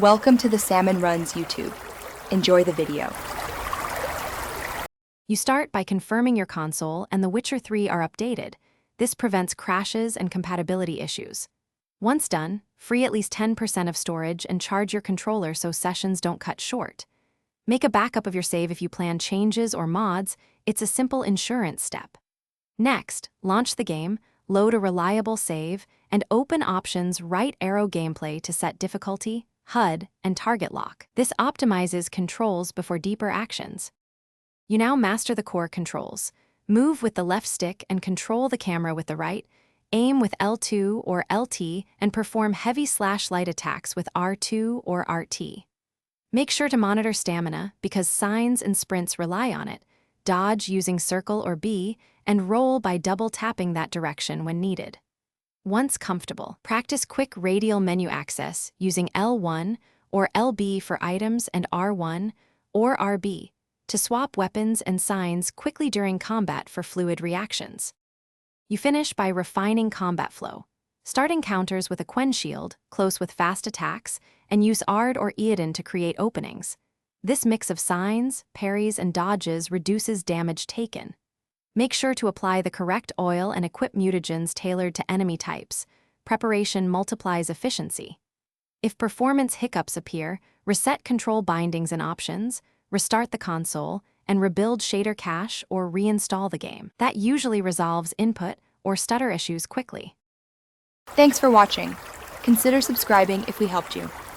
Welcome to the Salmon Runs YouTube. Enjoy the video. You start by confirming your console and The Witcher 3 are updated. This prevents crashes and compatibility issues. Once done, free at least 10% of storage and charge your controller so sessions don't cut short. Make a backup of your save if you plan changes or mods. It's a simple insurance step. Next, launch the game, load a reliable save, and open Options right arrow gameplay to set difficulty, HUD, and target lock. This optimizes controls before deeper actions. You now master the core controls. Move with the left stick and control the camera with the right, aim with L2 or LT, and perform heavy/light attacks with R2 or RT. Make sure to monitor stamina because signs and sprints rely on it. Dodge using circle or B, and roll by double tapping that direction when needed. Once comfortable, practice quick radial menu access using L1 or LB for items and R1 or RB to swap weapons and signs quickly during combat for fluid reactions. You finish by refining combat flow. Start encounters with a Quen shield, close with fast attacks, and use Ard or Eodin to create openings. This mix of signs, parries, and dodges reduces damage taken. Make sure to apply the correct oil and equip mutagens tailored to enemy types. Preparation multiplies efficiency. If performance hiccups appear, reset control bindings and options, restart the console, and rebuild shader cache or reinstall the game. That usually resolves input or stutter issues quickly. Thanks for watching. Consider subscribing if we helped you.